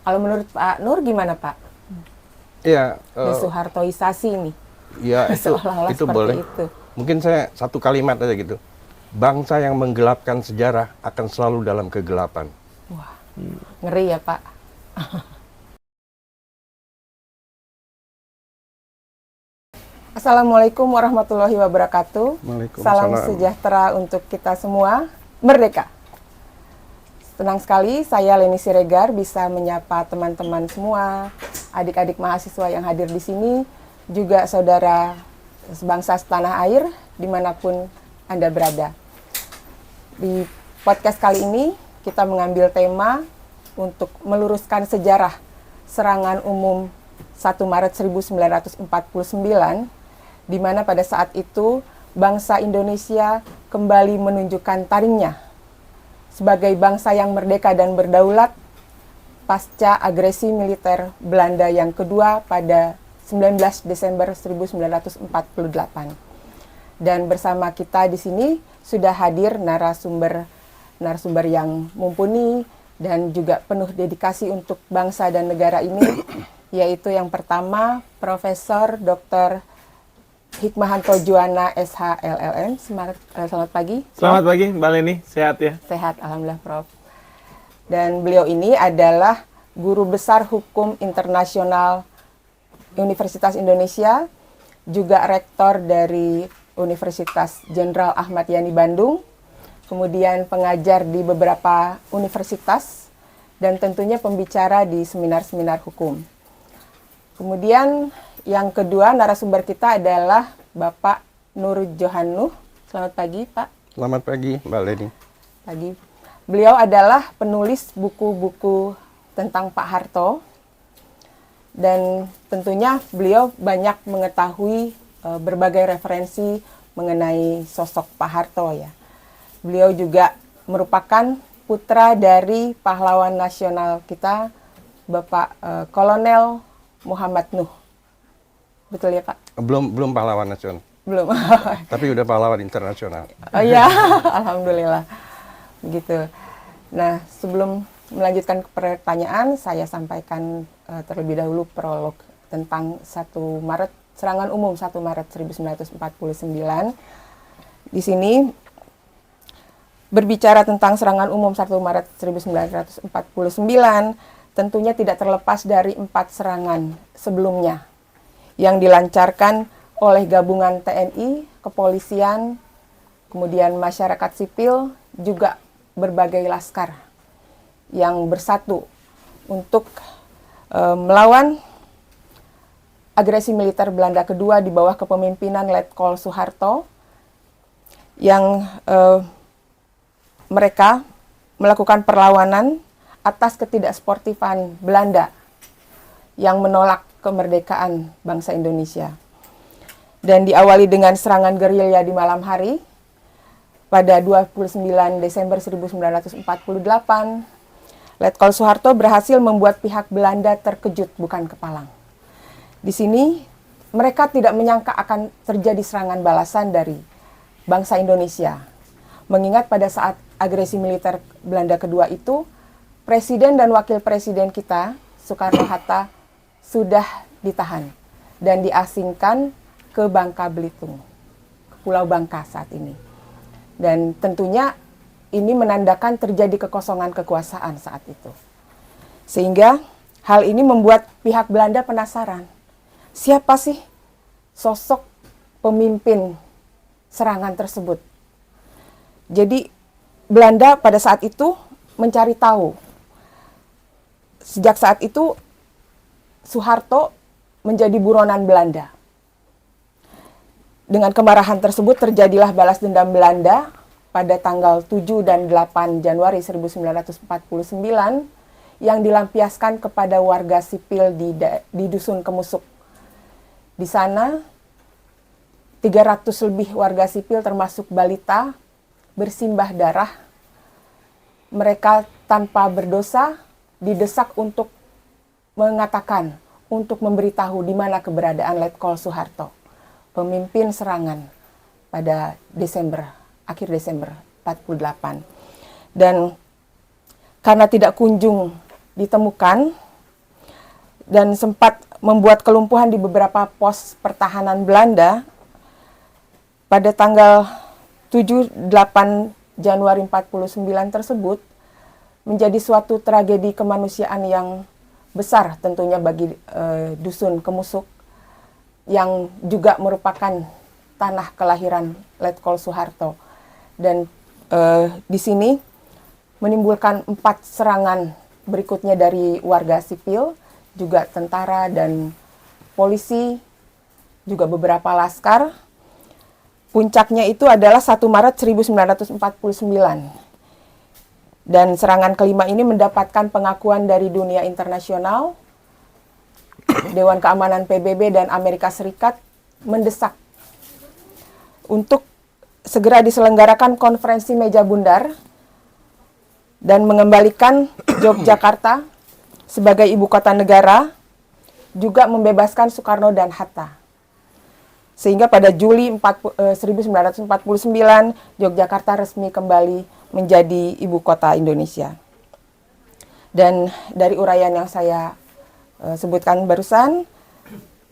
Kalau menurut Pak Nur gimana Pak? Iya. Desoehartoisasi ini. Ya Seolah-olah itu seperti boleh. itu. Mungkin saya satu kalimat aja gitu. Bangsa yang menggelapkan sejarah akan selalu dalam kegelapan. Wah, ngeri ya Pak. Assalamualaikum warahmatullahi wabarakatuh. Salam sejahtera untuk kita semua. Merdeka. Senang sekali saya Leni Siregar bisa menyapa teman-teman semua, adik-adik mahasiswa yang hadir di sini, juga saudara sebangsa setanah air dimanapun Anda berada. Di podcast kali ini kita mengambil tema untuk meluruskan sejarah serangan umum 1 Maret 1949, di mana pada saat itu bangsa Indonesia kembali menunjukkan taringnya sebagai bangsa yang merdeka dan berdaulat pasca agresi militer Belanda yang kedua pada 19 Desember 1948. Dan bersama kita di sini sudah hadir narasumber yang mumpuni dan juga penuh dedikasi untuk bangsa dan negara ini, yaitu yang pertama Profesor Dr. Hikmahanto Juwana SH LLM. Selamat pagi. Selamat pagi Mbak Leni, sehat ya? Sehat, alhamdulillah Prof. Dan beliau ini adalah Guru Besar Hukum Internasional Universitas Indonesia, juga Rektor dari Universitas Jenderal Ahmad Yani Bandung, kemudian pengajar di beberapa universitas, dan tentunya pembicara di seminar-seminar hukum. Kemudian yang kedua narasumber kita adalah Bapak Nur Johannuh. Selamat pagi, Pak. Selamat pagi, Mbak Leni. Pagi. Beliau adalah penulis buku-buku tentang Pak Harto. Dan tentunya beliau banyak mengetahui berbagai referensi mengenai sosok Pak Harto ya. Beliau juga merupakan putra dari pahlawan nasional kita, Bapak Kolonel Muhammad Nuh. Betul ya Pak? Belum pahlawan nasional. Belum. Tapi udah pahlawan internasional. Oh iya, alhamdulillah. Begitu. Nah, sebelum melanjutkan ke pertanyaan, saya sampaikan terlebih dahulu prolog tentang 1 Maret, serangan umum 1 Maret 1949. Di sini berbicara tentang serangan umum 1 Maret 1949, tentunya tidak terlepas dari 4 serangan sebelumnya yang dilancarkan oleh gabungan TNI, kepolisian, kemudian masyarakat sipil, juga berbagai laskar yang bersatu untuk melawan agresi militer Belanda kedua di bawah kepemimpinan Letkol Soeharto, yang mereka melakukan perlawanan atas ketidaksportifan Belanda yang menolak kemerdekaan bangsa Indonesia. Dan diawali dengan serangan gerilya di malam hari pada 29 Desember 1948, Letkol Soeharto berhasil membuat pihak Belanda terkejut bukan kepalang. Di sini mereka tidak menyangka akan terjadi serangan balasan dari bangsa Indonesia. Mengingat pada saat agresi militer Belanda kedua itu, Presiden dan Wakil Presiden kita, Soekarno-Hatta, sudah ditahan dan diasingkan ke Bangka Belitung, ke Pulau Bangka saat ini. Dan tentunya ini menandakan terjadi kekosongan kekuasaan saat itu. Sehingga hal ini membuat pihak Belanda penasaran, siapa sih sosok pemimpin serangan tersebut? Jadi Belanda pada saat itu mencari tahu. Sejak saat itu Soeharto menjadi buronan Belanda. Dengan kemarahan tersebut terjadilah balas dendam Belanda pada tanggal 7 dan 8 Januari 1949 yang dilampiaskan kepada warga sipil di Dusun Kemusuk. Di sana 300 lebih warga sipil termasuk balita bersimbah darah. Mereka tanpa berdosa didesak untuk mengatakan, untuk memberitahu di mana keberadaan Letkol Soeharto, pemimpin serangan pada akhir Desember 48. Dan karena tidak kunjung ditemukan dan sempat membuat kelumpuhan di beberapa pos pertahanan Belanda pada tanggal 7-8 Januari 49 tersebut menjadi suatu tragedi kemanusiaan yang besar tentunya bagi dusun Kemusuk yang juga merupakan tanah kelahiran Letkol Soeharto. Dan di sini menimbulkan 4 serangan berikutnya dari warga sipil, juga tentara dan polisi, juga beberapa laskar. Puncaknya itu adalah 1 Maret 1949. Dan serangan kelima ini mendapatkan pengakuan dari dunia internasional. Dewan Keamanan PBB dan Amerika Serikat mendesak untuk segera diselenggarakan konferensi meja bundar dan mengembalikan Yogyakarta sebagai ibu kota negara, juga membebaskan Soekarno dan Hatta. Sehingga pada Juli 1949, Yogyakarta resmi kembali menjadi ibu kota Indonesia. Dan dari uraian yang saya sebutkan barusan,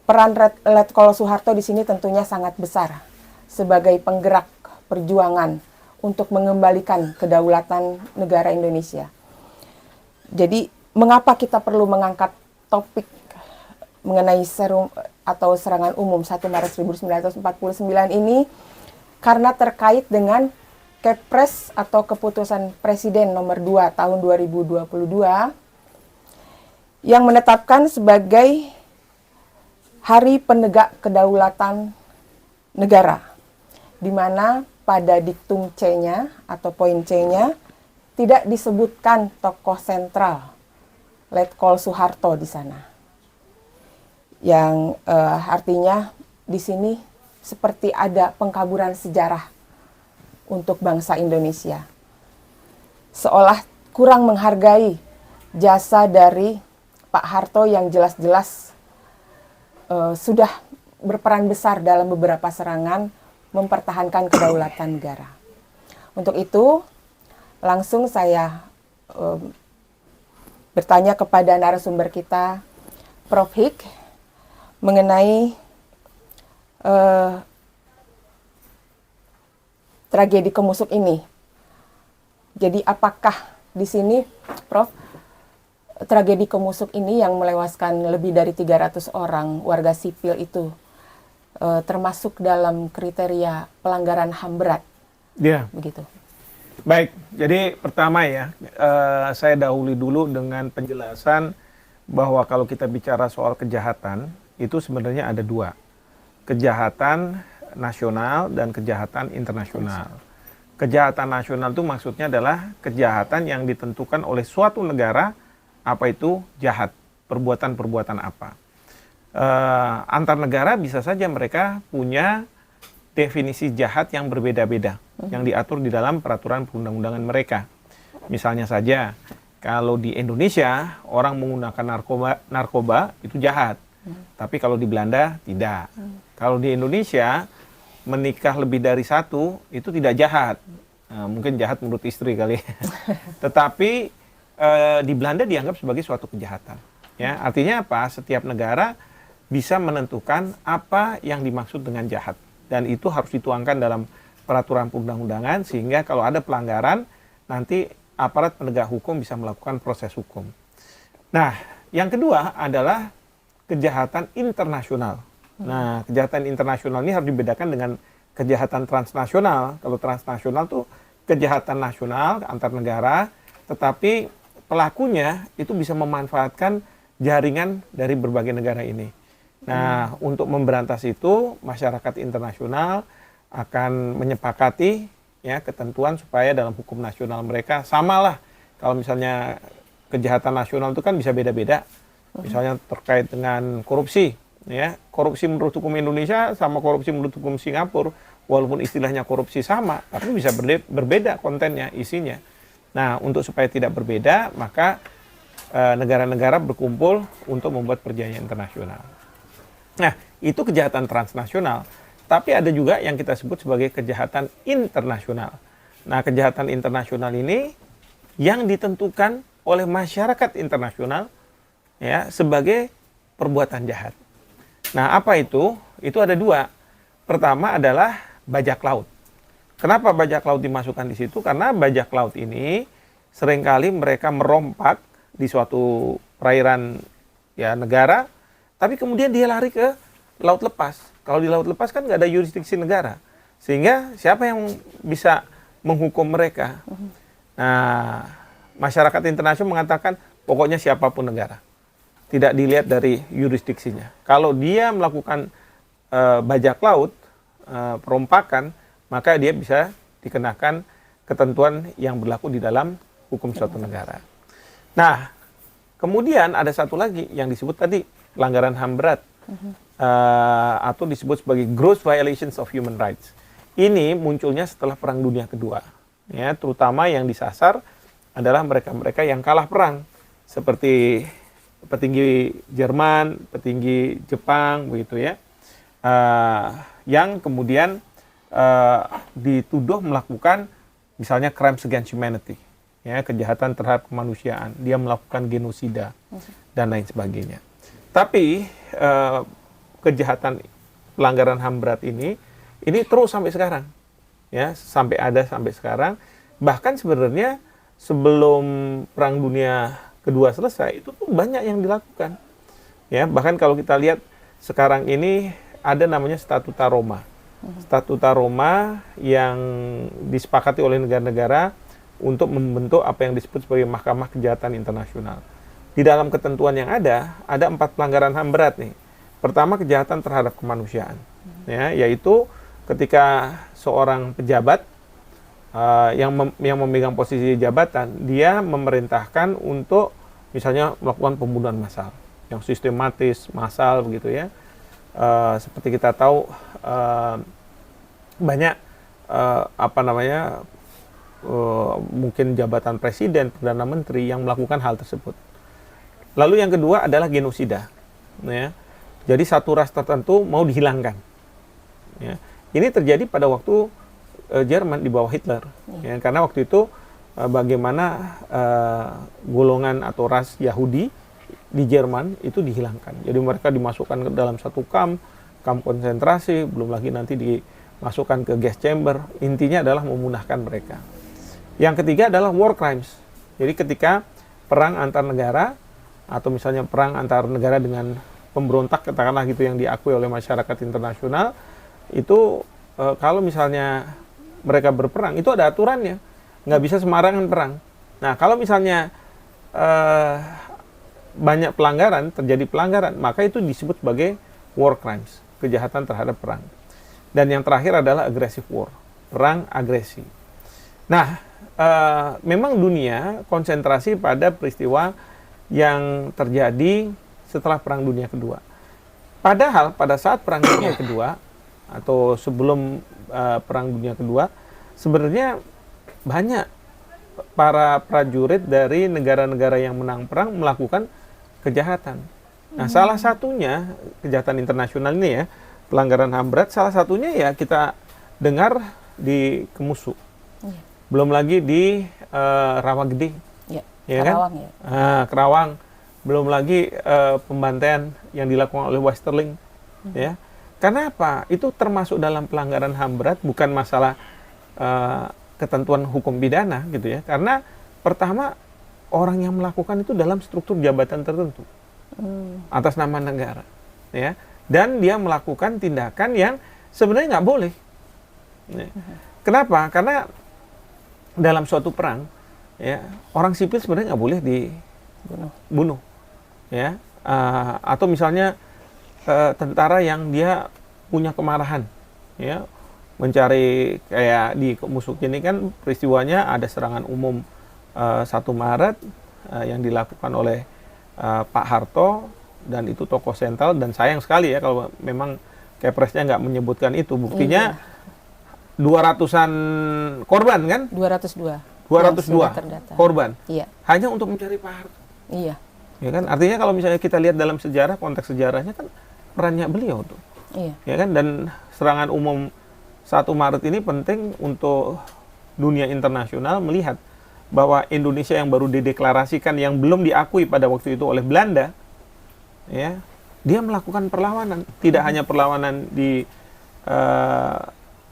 peran Letkol Soeharto di sini tentunya sangat besar sebagai penggerak perjuangan untuk mengembalikan kedaulatan negara Indonesia. Jadi, mengapa kita perlu mengangkat topik mengenai serangan umum 1 Maret 1949 ini? Karena terkait dengan Kepres atau Keputusan Presiden nomor 2 tahun 2022 yang menetapkan sebagai Hari Penegak Kedaulatan Negara, di mana pada diktum C-nya atau poin C-nya tidak disebutkan tokoh sentral Letkol Soeharto di sana. Yang artinya di sini seperti ada pengkaburan sejarah untuk bangsa Indonesia. Seolah kurang menghargai jasa dari Pak Harto yang jelas-jelas sudah berperan besar dalam beberapa serangan mempertahankan kedaulatan negara. Untuk itu, langsung saya bertanya kepada narasumber kita, Prof. Hik, mengenai tragedi Kemusuk ini. Jadi apakah di sini, Prof, tragedi Kemusuk ini yang melewaskan lebih dari 300 orang warga sipil itu termasuk dalam kriteria pelanggaran HAM berat? Ya. Begitu. Baik, jadi pertama ya, saya dahului dulu dengan penjelasan bahwa kalau kita bicara soal kejahatan, itu sebenarnya ada 2. Kejahatan nasional dan kejahatan internasional. Kejahatan nasional itu maksudnya adalah kejahatan yang ditentukan oleh suatu negara, apa itu jahat, perbuatan-perbuatan apa. Antar negara bisa saja mereka punya definisi jahat yang berbeda-beda, yang diatur di dalam peraturan perundang-undangan mereka. Misalnya saja, kalau di Indonesia orang menggunakan narkoba itu jahat, tapi kalau di Belanda tidak. Kalau di Indonesia menikah lebih dari 1 itu tidak jahat, mungkin jahat menurut istri kali. Tetapi di Belanda dianggap sebagai suatu kejahatan. Ya, artinya apa? Setiap negara bisa menentukan apa yang dimaksud dengan jahat, dan itu harus dituangkan dalam peraturan perundang-undangan sehingga kalau ada pelanggaran nanti aparat penegak hukum bisa melakukan proses hukum. Nah, yang kedua adalah kejahatan internasional. Nah, kejahatan internasional ini harus dibedakan dengan kejahatan transnasional. Kalau transnasional tuh kejahatan nasional antar negara, tetapi pelakunya itu bisa memanfaatkan jaringan dari berbagai negara ini. Nah, untuk memberantas itu, masyarakat internasional akan menyepakati ya ketentuan supaya dalam hukum nasional mereka samalah. Kalau misalnya kejahatan nasional itu kan bisa beda-beda. Misalnya terkait dengan korupsi, ya. Korupsi menurut hukum Indonesia sama korupsi menurut hukum Singapura, walaupun istilahnya korupsi sama, tapi bisa berbeda kontennya, isinya. Nah, untuk supaya tidak berbeda, maka negara-negara berkumpul untuk membuat perjanjian internasional. Nah, itu kejahatan transnasional. Tapi ada juga yang kita sebut sebagai kejahatan internasional. Nah, kejahatan internasional ini yang ditentukan oleh masyarakat internasional ya sebagai perbuatan jahat. Nah, apa itu? Itu ada dua. Pertama adalah bajak laut. Kenapa bajak laut dimasukkan di situ? Karena bajak laut ini seringkali mereka merompak di suatu perairan ya negara, tapi kemudian dia lari ke laut lepas. Kalau di laut lepas kan nggak ada yurisdiksi negara, sehingga siapa yang bisa menghukum mereka? Nah, masyarakat internasional mengatakan pokoknya siapapun negara, tidak dilihat dari yurisdiksinya. Kalau dia melakukan bajak laut, perompakan, maka dia bisa dikenakan ketentuan yang berlaku di dalam hukum suatu negara. Nah, kemudian ada satu lagi yang disebut tadi pelanggaran HAM berat, atau disebut sebagai gross violations of human rights. Ini munculnya setelah Perang Dunia Kedua, ya, terutama yang disasar adalah mereka-mereka yang kalah perang, seperti petinggi Jerman, petinggi Jepang, begitu ya, yang kemudian dituduh melakukan misalnya crimes against humanity, ya, kejahatan terhadap kemanusiaan, dia melakukan genosida dan lain sebagainya. Tapi kejahatan pelanggaran HAM berat ini terus sampai sekarang, ya, sampai sekarang. Bahkan sebenarnya sebelum Perang Dunia Kedua selesai itu tuh banyak yang dilakukan, ya. Bahkan kalau kita lihat sekarang ini ada namanya Statuta Roma. Statuta Roma yang disepakati oleh negara-negara untuk membentuk apa yang disebut sebagai Mahkamah Kejahatan Internasional. Di dalam ketentuan yang ada 4 pelanggaran HAM berat nih. Pertama, kejahatan terhadap kemanusiaan, ya, yaitu ketika seorang pejabat yang memegang posisi jabatan, dia memerintahkan untuk misalnya melakukan pembunuhan massal, yang sistematis, massal, begitu ya. Seperti kita tahu banyak mungkin jabatan presiden, perdana menteri yang melakukan hal tersebut. Lalu yang kedua adalah genosida, ya. Jadi satu ras tertentu mau dihilangkan, ya. Ini terjadi pada waktu Jerman di bawah Hitler, ya, karena waktu itu bagaimana golongan atau ras Yahudi di Jerman itu dihilangkan. Jadi mereka dimasukkan ke dalam satu kamp konsentrasi, belum lagi nanti dimasukkan ke gas chamber. Intinya adalah memunahkan mereka. Yang ketiga adalah war crimes. Jadi ketika perang antar negara, atau misalnya perang antar negara dengan pemberontak, katakanlah gitu, yang diakui oleh masyarakat internasional, itu kalau misalnya mereka berperang, itu ada aturannya, nggak bisa sembarangan perang. Nah, kalau misalnya banyak pelanggaran, terjadi pelanggaran, maka itu disebut sebagai war crimes, kejahatan terhadap perang. Dan yang terakhir adalah aggressive war, perang agresi. Nah, memang dunia konsentrasi pada peristiwa yang terjadi setelah Perang Dunia Kedua. Padahal pada saat Perang Dunia Kedua atau sebelum Perang Dunia Kedua, sebenarnya banyak para prajurit dari negara-negara yang menang perang melakukan kejahatan. Nah, salah satunya kejahatan internasional ini, ya, pelanggaran HAM berat, salah satunya ya kita dengar di Kemusu. Belum lagi di Rawagede, ya kan? Ya. Kerawang. Belum lagi pembantaian yang dilakukan oleh Westerling, ya. Karena apa? Itu termasuk dalam pelanggaran HAM berat, bukan masalah ketentuan hukum pidana, gitu ya. Karena pertama, orang yang melakukan itu dalam struktur jabatan tertentu atas nama negara, ya. Dan dia melakukan tindakan yang sebenarnya nggak boleh. Ya. Kenapa? Karena dalam suatu perang, ya, orang sipil sebenarnya nggak boleh dibunuh, ya. Atau misalnya tentara yang dia punya kemarahan, ya, mencari, kayak di Kemusuk ini kan peristiwanya ada serangan umum 1 Maret yang dilakukan oleh Pak Harto, dan itu tokoh sentral, dan sayang sekali ya kalau memang Kepresnya nggak menyebutkan itu. Buktinya 200-an korban kan? 202 korban. Iya. Hanya untuk mencari Pak Harto. Iya. Ya kan? Artinya kalau misalnya kita lihat dalam sejarah, konteks sejarahnya kan perannya beliau tuh. Iya. Ya kan? Dan serangan umum 1 Maret ini penting untuk dunia internasional melihat bahwa Indonesia yang baru dideklarasikan, yang belum diakui pada waktu itu oleh Belanda, ya, dia melakukan perlawanan, tidak hanya perlawanan di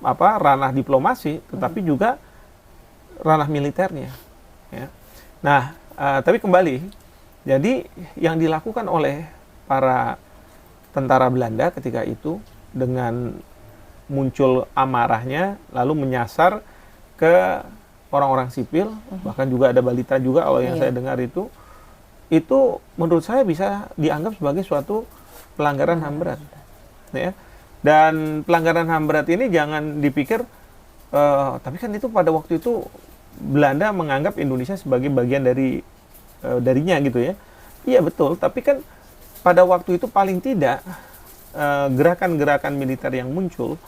ranah diplomasi, tetapi juga ranah militernya. Ya. Nah, tapi kembali, jadi yang dilakukan oleh para tentara Belanda ketika itu dengan muncul amarahnya, lalu menyasar ke orang-orang sipil, bahkan juga ada balita juga kalau yang saya dengar itu menurut saya bisa dianggap sebagai suatu pelanggaran HAM berat. Ya. Dan pelanggaran HAM berat ini jangan dipikir, tapi kan itu pada waktu itu Belanda menganggap Indonesia sebagai bagian darinya gitu ya. Iya betul, tapi kan pada waktu itu paling tidak gerakan-gerakan militer yang muncul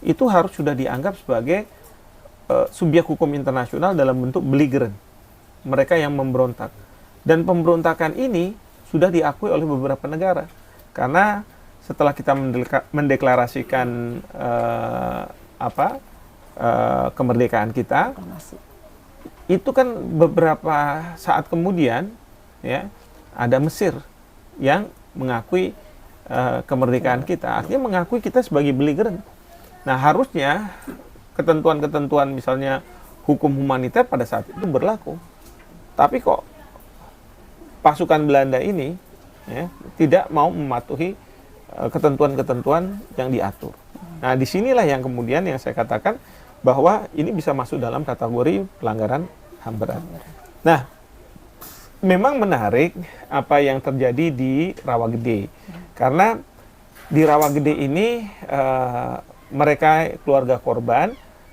itu harus sudah dianggap sebagai subjek hukum internasional dalam bentuk belligerent. Mereka yang memberontak. Dan pemberontakan ini sudah diakui oleh beberapa negara. Karena setelah kita mendeklarasikan kemerdekaan kita, itu kan beberapa saat kemudian ya ada Mesir yang mengakui kemerdekaan kita, artinya mengakui kita sebagai belligerent. Nah, harusnya ketentuan-ketentuan misalnya hukum humaniter pada saat itu berlaku. Tapi kok pasukan Belanda ini ya, tidak mau mematuhi ketentuan-ketentuan yang diatur. Nah, disinilah yang kemudian yang saya katakan bahwa ini bisa masuk dalam kategori pelanggaran HAM berat. Nah, memang menarik apa yang terjadi di Rawagede. Karena di Rawagede ini mereka keluarga korban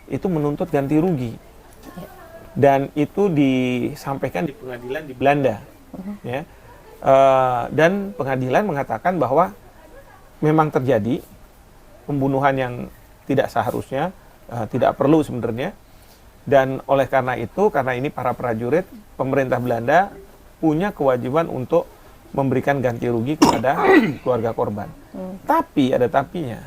itu menuntut ganti rugi. Dan itu disampaikan di pengadilan di Belanda. Ya. Dan pengadilan mengatakan bahwa memang terjadi pembunuhan yang tidak seharusnya, tidak perlu sebenarnya. Dan oleh karena itu, karena ini para prajurit, pemerintah Belanda punya kewajiban untuk memberikan ganti rugi kepada keluarga korban. Tapi ada tapinya.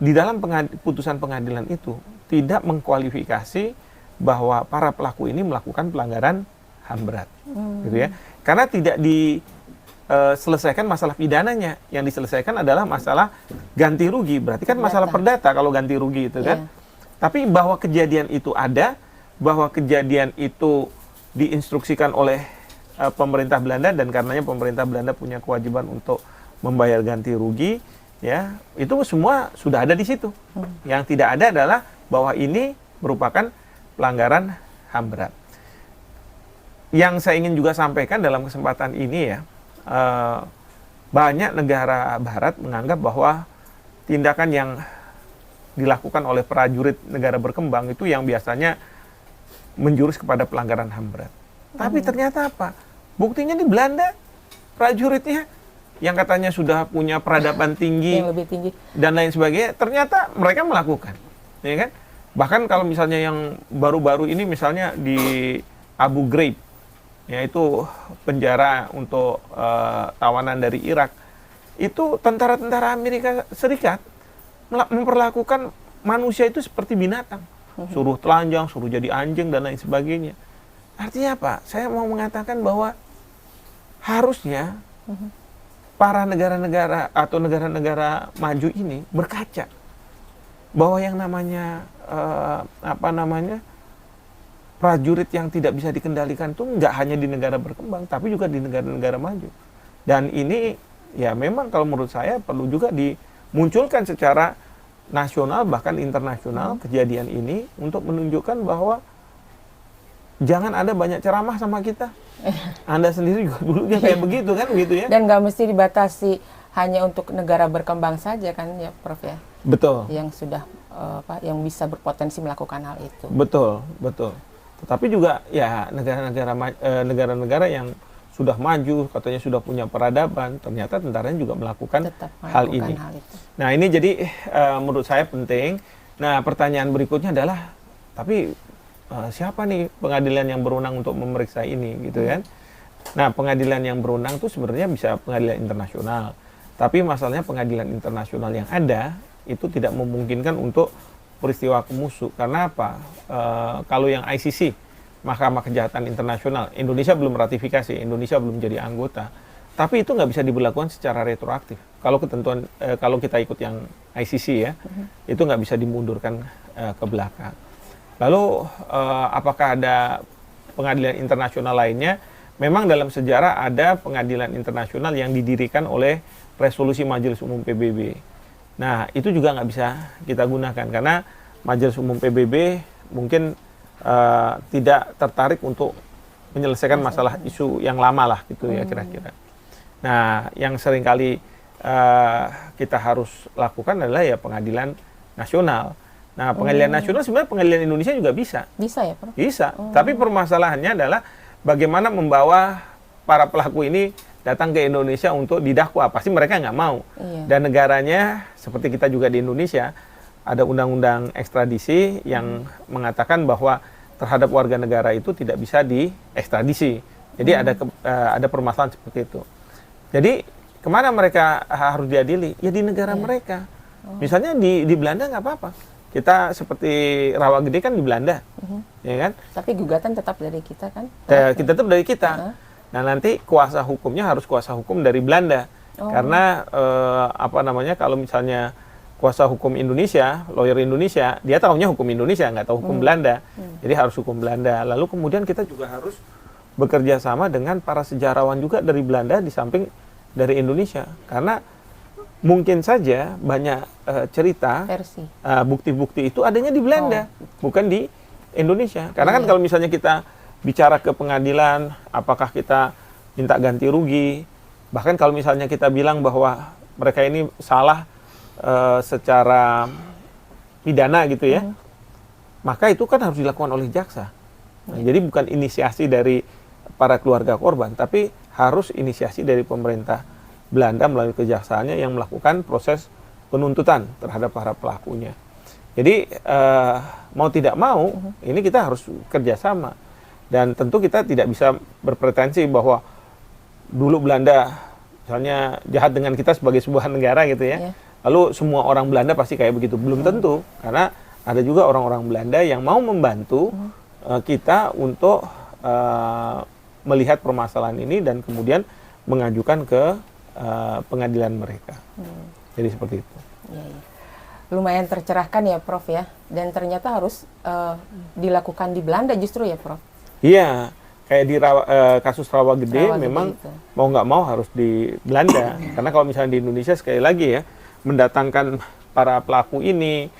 Di dalam putusan pengadilan itu tidak mengkualifikasi bahwa para pelaku ini melakukan pelanggaran HAM berat, gitu ya. Karena tidak diselesaikan masalah pidananya, yang diselesaikan adalah masalah ganti rugi. Berarti kan masalah perdata kalau ganti rugi itu kan. Tapi bahwa kejadian itu ada, bahwa kejadian itu diinstruksikan oleh pemerintah Belanda dan karenanya pemerintah Belanda punya kewajiban untuk membayar ganti rugi, ya itu semua sudah ada di situ. Yang tidak ada adalah bahwa ini merupakan pelanggaran HAM berat. Yang saya ingin juga sampaikan dalam kesempatan ini ya, banyak negara Barat menganggap bahwa tindakan yang dilakukan oleh prajurit negara berkembang itu yang biasanya menjurus kepada pelanggaran HAM berat. Tapi ternyata apa? Buktinya di Belanda prajuritnya yang katanya sudah punya peradaban tinggi, yang lebih tinggi dan lain sebagainya, ternyata mereka melakukan, ya kan? Bahkan kalau misalnya yang baru-baru ini misalnya di Abu Ghraib, yaitu penjara untuk tawanan dari Irak, itu tentara-tentara Amerika Serikat memperlakukan manusia itu seperti binatang, suruh telanjang, suruh jadi anjing dan lain sebagainya. Artinya apa? Saya mau mengatakan bahwa harusnya para negara-negara atau negara-negara maju ini berkaca bahwa yang namanya prajurit yang tidak bisa dikendalikan itu nggak hanya di negara berkembang, tapi juga di negara-negara maju. Dan ini ya memang kalau menurut saya perlu juga dimunculkan secara nasional bahkan internasional kejadian ini untuk menunjukkan bahwa jangan ada banyak ceramah sama kita. Anda sendiri juga dulunya kayak begitu kan, begitu ya? Dan nggak mesti dibatasi hanya untuk negara berkembang saja kan ya, Prof ya? Betul. Yang sudah yang bisa berpotensi melakukan hal itu. Betul, betul. Tetapi juga ya negara-negara yang sudah maju, katanya sudah punya peradaban, ternyata tentaranya juga melakukan hal ini. Nah ini jadi menurut saya penting. Nah pertanyaan berikutnya adalah, tapi siapa nih pengadilan yang berwenang untuk memeriksa ini, gitu kan? Nah, pengadilan yang berwenang itu sebenarnya bisa pengadilan internasional. Tapi masalahnya pengadilan internasional yang ada itu tidak memungkinkan untuk peristiwa kemusuh. Karena apa? Kalau yang ICC, Mahkamah Kejahatan Internasional, Indonesia belum ratifikasi, Indonesia belum jadi anggota. Tapi itu nggak bisa diberlakukan secara retroaktif. Kalau ketentuan, kalau kita ikut yang ICC ya, itu nggak bisa dimundurkan ke belakang. Lalu apakah ada pengadilan internasional lainnya? Memang dalam sejarah ada pengadilan internasional yang didirikan oleh resolusi Majelis Umum PBB. Nah, itu juga nggak bisa kita gunakan karena Majelis Umum PBB mungkin tidak tertarik untuk menyelesaikan masalah isu yang lama lah gitu ya kira-kira. Nah, yang seringkali kita harus lakukan adalah ya pengadilan nasional. Nah, pengadilan nasional sebenarnya pengadilan Indonesia juga bisa. Bisa ya, Prof? Bisa. Tapi permasalahannya adalah bagaimana membawa para pelaku ini datang ke Indonesia untuk didakwa. Pasti mereka nggak mau. Iya. Dan negaranya, seperti kita juga di Indonesia, ada undang-undang ekstradisi yang mengatakan bahwa terhadap warga negara itu tidak bisa diekstradisi. Jadi ada permasalahan seperti itu. Jadi kemana mereka harus diadili? Ya di negara mereka. Misalnya di Belanda nggak apa-apa. Kita seperti Rawagede kan di Belanda, ya kan? Tapi gugatan tetap dari kita kan? Kita tetap dari kita. Nah, nanti kuasa hukumnya harus kuasa hukum dari Belanda. Karena kalau misalnya kuasa hukum Indonesia, lawyer Indonesia, dia tahunya hukum Indonesia, nggak tahu hukum Belanda. Jadi harus hukum Belanda. Lalu kemudian kita juga harus bekerja sama dengan para sejarawan juga dari Belanda di samping dari Indonesia. Karena mungkin saja banyak cerita, bukti-bukti itu adanya di Belanda, bukan di Indonesia. Karena kan kalau misalnya kita bicara ke pengadilan, apakah kita minta ganti rugi, bahkan kalau misalnya kita bilang bahwa mereka ini salah secara pidana gitu ya, maka itu kan harus dilakukan oleh jaksa. Nah, jadi bukan inisiasi dari para keluarga korban, tapi harus inisiasi dari pemerintah Belanda melalui kejaksaannya yang melakukan proses penuntutan terhadap para pelakunya. Jadi mau tidak mau, ini kita harus kerjasama. Dan tentu kita tidak bisa berpretensi bahwa dulu Belanda misalnya jahat dengan kita sebagai sebuah negara gitu ya. Lalu semua orang Belanda pasti kayak begitu. Belum tentu, karena ada juga orang-orang Belanda yang mau membantu kita untuk melihat permasalahan ini dan kemudian mengajukan ke pengadilan mereka. Jadi seperti itu. Lumayan tercerahkan ya, Prof ya. Dan ternyata harus dilakukan di Belanda justru ya, Prof. Iya, kayak di kasus Rawagede memang itu. Mau nggak mau harus di Belanda. Karena kalau misalnya di Indonesia sekali lagi ya, mendatangkan para pelaku ini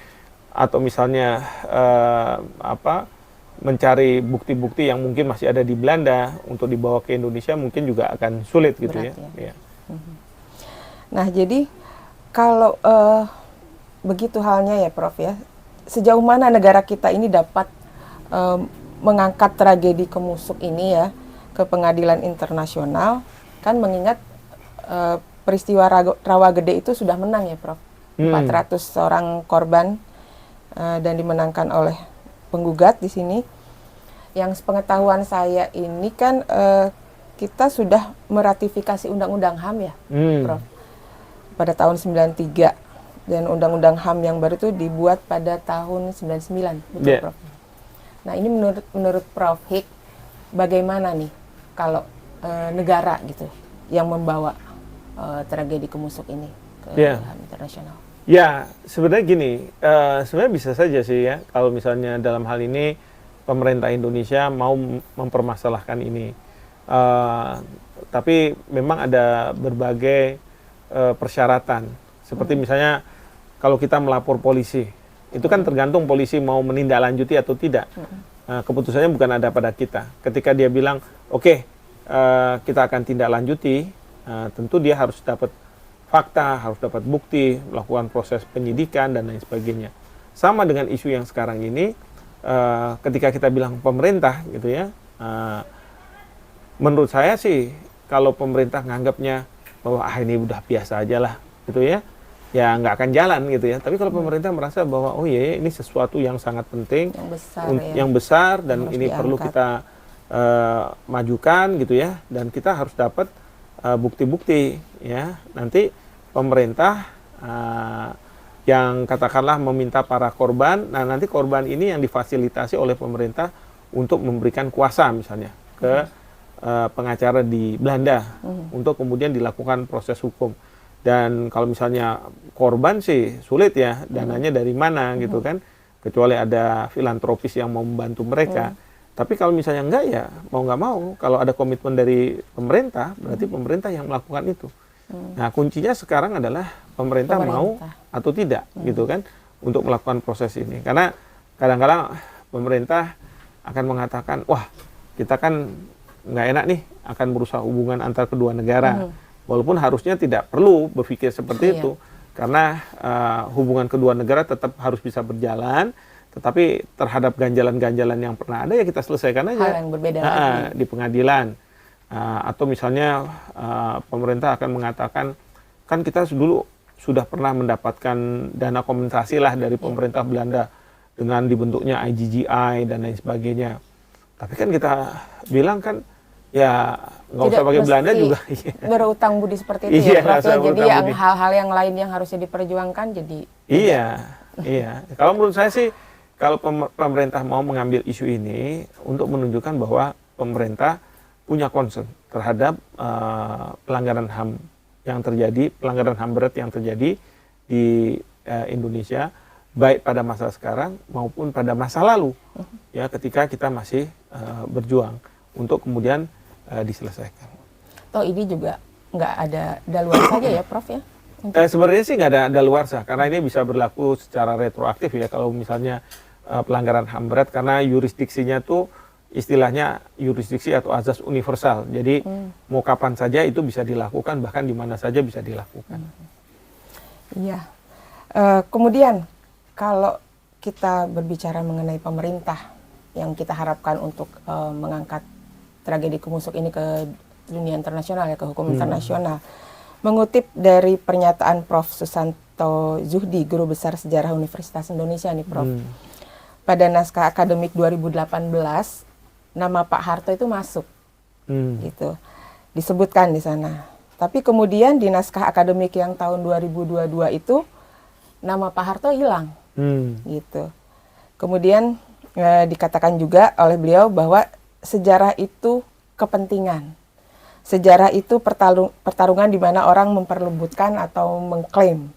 atau misalnya mencari bukti-bukti yang mungkin masih ada di Belanda untuk dibawa ke Indonesia mungkin juga akan sulit gitu. Berat, ya. Nah, jadi kalau begitu halnya ya, Prof ya, sejauh mana negara kita ini dapat mengangkat tragedi Kemusuk ini ya ke pengadilan internasional, kan mengingat peristiwa Rawagede itu sudah menang ya, Prof. 400 orang korban dan dimenangkan oleh penggugat di sini. Yang sepengetahuan saya ini kan kita sudah meratifikasi Undang-Undang HAM ya, Prof. Pada tahun 93 dan Undang-Undang HAM yang baru itu dibuat pada tahun 99, betul Prof. Nah, ini menurut Prof Hik, bagaimana nih kalau negara gitu yang membawa tragedi Kemusuk ini ke HAM internasional? Ya, sebenarnya gini, sebenarnya bisa saja sih ya, kalau misalnya dalam hal ini pemerintah Indonesia mau mempermasalahkan ini. Tapi memang ada berbagai persyaratan. Seperti misalnya kalau kita melapor polisi, itu kan tergantung polisi mau menindaklanjuti atau tidak. Keputusannya bukan ada pada kita. Ketika dia bilang, oke, kita akan tindaklanjuti, tentu dia harus dapat fakta, harus dapat bukti, melakukan proses penyidikan, dan lain sebagainya. Sama dengan isu yang sekarang ini, ketika kita bilang pemerintah, gitu ya, menurut saya sih, kalau pemerintah nganggapnya bahwa ini udah biasa aja lah, gitu ya, ya nggak akan jalan gitu ya. Tapi kalau pemerintah merasa bahwa oh iya ini sesuatu yang sangat penting, yang besar dan ini perlu kita majukan gitu ya, dan kita harus dapat bukti-bukti ya. Nanti pemerintah yang katakanlah meminta para korban, nah nanti korban ini yang difasilitasi oleh pemerintah untuk memberikan kuasa misalnya ke pengacara di Belanda untuk kemudian dilakukan proses hukum. Dan kalau misalnya korban sih sulit ya, dananya dari mana gitu kan, kecuali ada filantropis yang mau membantu mereka. Tapi kalau misalnya enggak ya mau nggak mau, kalau ada komitmen dari pemerintah, berarti pemerintah yang melakukan itu. Nah kuncinya sekarang adalah pemerintah mau atau tidak gitu kan untuk melakukan proses ini. Karena kadang-kadang pemerintah akan mengatakan, wah kita kan nggak enak nih akan merusak hubungan antar kedua negara. Walaupun harusnya tidak perlu berpikir seperti itu. Karena hubungan kedua negara tetap harus bisa berjalan. Tetapi terhadap ganjalan-ganjalan yang pernah ada ya kita selesaikan aja. Hal yang berbeda lagi. Di pengadilan. Atau misalnya pemerintah akan mengatakan, kan kita dulu sudah pernah mendapatkan dana kompensasi lah dari pemerintah Belanda dengan dibentuknya IGGI dan lain sebagainya. Tapi kan kita bilang kan ya nggak usah pakai Belanda juga. Berutang budi seperti itu ya, Prof. Jadi yang hal-hal yang lain yang harusnya diperjuangkan jadi. Iya. Kalau menurut saya sih kalau pemerintah mau mengambil isu ini untuk menunjukkan bahwa pemerintah punya concern terhadap pelanggaran HAM yang terjadi, pelanggaran HAM berat yang terjadi di Indonesia, baik pada masa sekarang maupun pada masa lalu, ya ketika kita masih berjuang untuk kemudian diselesaikan. Toh ini juga nggak ada daluarsa saja ya, Prof ya? Sebenarnya sih nggak ada daluarsa karena ini bisa berlaku secara retroaktif ya kalau misalnya pelanggaran HAM berat karena yurisdiksinya tuh istilahnya yurisdiksi atau azas universal. Jadi mau kapan saja itu bisa dilakukan, bahkan di mana saja bisa dilakukan. Iya. Kemudian kalau kita berbicara mengenai pemerintah yang kita harapkan untuk mengangkat tragedi Kumusuk ini ke dunia internasional ya, ke hukum internasional. Mengutip dari pernyataan Prof. Susanto Zuhdi, Guru Besar Sejarah Universitas Indonesia nih Prof. Pada naskah akademik 2018 nama Pak Harto itu masuk, gitu, disebutkan di sana. Tapi kemudian di naskah akademik yang tahun 2022 itu nama Pak Harto hilang, gitu. Kemudian dikatakan juga oleh beliau bahwa sejarah itu kepentingan, sejarah itu pertarungan di mana orang memperebutkan atau mengklaim.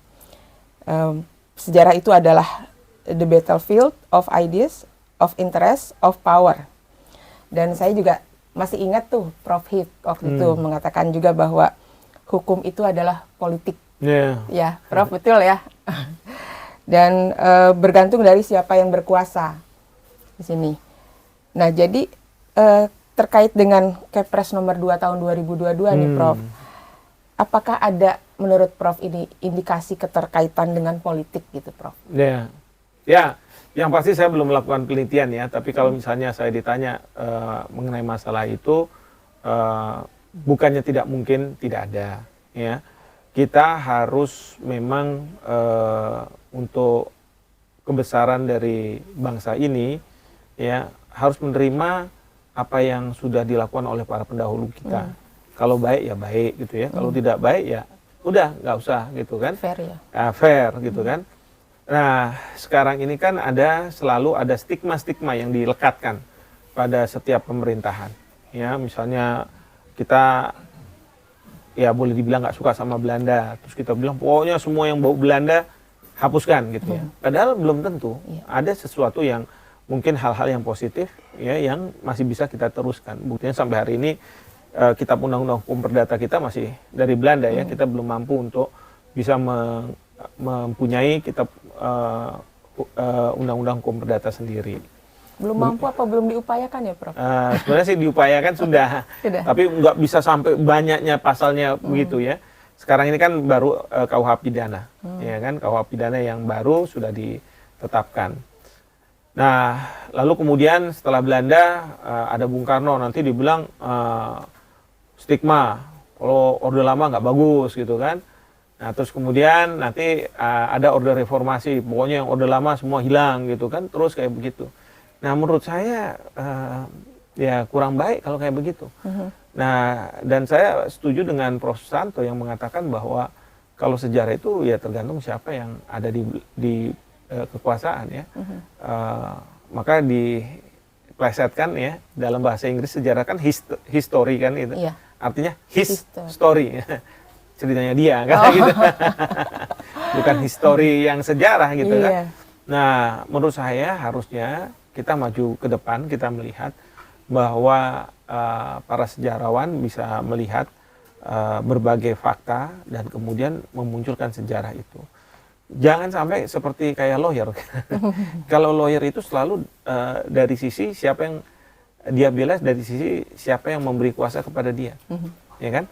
Sejarah itu adalah the battlefield of ideas, of interest, of power. Dan saya juga masih ingat tuh Prof. Hip waktu itu mengatakan juga bahwa hukum itu adalah politik. Ya, Prof. Betul ya. Dan bergantung dari siapa yang berkuasa di sini. Nah, jadi terkait dengan Kepres nomor 2 tahun 2022 nih Prof. Apakah ada menurut Prof ini indikasi keterkaitan dengan politik gitu Prof? Ya. Yang pasti saya belum melakukan penelitian ya, tapi kalau misalnya saya ditanya mengenai masalah itu, bukannya tidak mungkin, tidak ada. Ya, kita harus memang untuk kebesaran dari bangsa ini, ya harus menerima apa yang sudah dilakukan oleh para pendahulu kita. Kalau baik ya baik gitu ya, kalau tidak baik ya udah nggak usah gitu kan. Fair ya. Fair gitu kan. Nah, sekarang ini kan selalu ada stigma-stigma yang dilekatkan pada setiap pemerintahan. Ya, misalnya kita ya boleh dibilang nggak suka sama Belanda, terus kita bilang pokoknya semua yang bau Belanda hapuskan gitu ya. Padahal belum tentu. Ada sesuatu yang mungkin hal-hal yang positif ya yang masih bisa kita teruskan. Buktinya sampai hari ini kitab undang-undang hukum perdata kita masih dari Belanda ya. Kita belum mampu untuk bisa mempunyai kitab undang-undang hukum perdata sendiri. Belum mampu apa belum diupayakan ya Prof? Sebenarnya sih diupayakan sudah. Tapi nggak bisa sampai banyaknya pasalnya begitu ya. Sekarang ini kan baru KUH pidana, ya kan, KUH pidana yang baru sudah ditetapkan. Nah, lalu kemudian setelah Belanda ada Bung Karno, nanti dibilang stigma kalau Orde Lama nggak bagus gitu kan. Nah, terus kemudian nanti ada Orde Reformasi, pokoknya yang Orde Lama semua hilang gitu kan, terus kayak begitu. Nah, menurut saya ya kurang baik kalau kayak begitu. Nah, dan saya setuju dengan Prof. Susanto yang mengatakan bahwa kalau sejarah itu ya tergantung siapa yang ada di kekuasaan ya. Maka plesetkan ya, dalam bahasa Inggris sejarah kan history kan itu. Iya. Artinya his story. Ceritanya dia kan gitu. Bukan history yang sejarah gitu kan. Iya. Nah, menurut saya harusnya kita maju ke depan, kita melihat bahwa para sejarawan bisa melihat berbagai fakta dan kemudian memunculkan sejarah itu. Jangan sampai seperti kayak lawyer. Kalau lawyer itu selalu dari sisi siapa yang dia bela, dari sisi siapa yang memberi kuasa kepada dia, ya kan?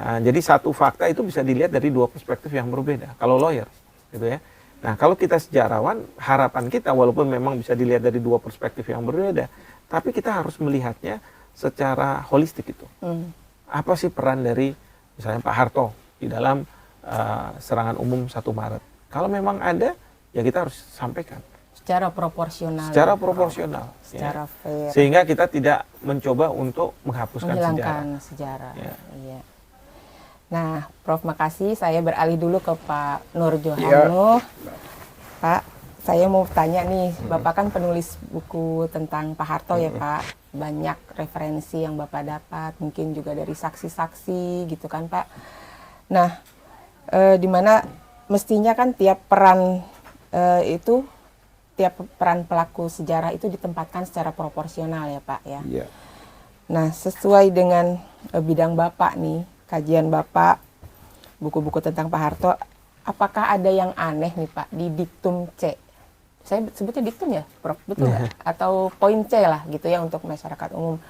Nah, jadi satu fakta itu bisa dilihat dari dua perspektif yang berbeda. Kalau lawyer, gitu ya. Nah, kalau kita sejarawan, harapan kita walaupun memang bisa dilihat dari dua perspektif yang berbeda, tapi kita harus melihatnya secara holistik itu. Apa sih peran dari misalnya Pak Harto di dalam serangan umum 1 Maret? Kalau memang ada, ya kita harus sampaikan. Secara proporsional. Secara proporsional. Secara fair. Sehingga kita tidak mencoba untuk menghapuskan menghilangkan sejarah. Iya. Nah, Prof, makasih. Saya beralih dulu ke Pak Nur Johano. Pak, saya mau tanya nih, Bapak kan penulis buku tentang Pak Harto ya Pak. Banyak referensi yang Bapak dapat, mungkin juga dari saksi-saksi gitu kan Pak. Nah, di mana mestinya kan tiap peran tiap peran pelaku sejarah itu ditempatkan secara proporsional ya Pak ya. Iya. Nah, sesuai dengan bidang Bapak nih, kajian Bapak, buku-buku tentang Pak Harto, apakah ada yang aneh nih Pak di diktum C? Saya sebutnya diktum ya, Prof, betul nggak? Atau poin C lah gitu ya untuk masyarakat umum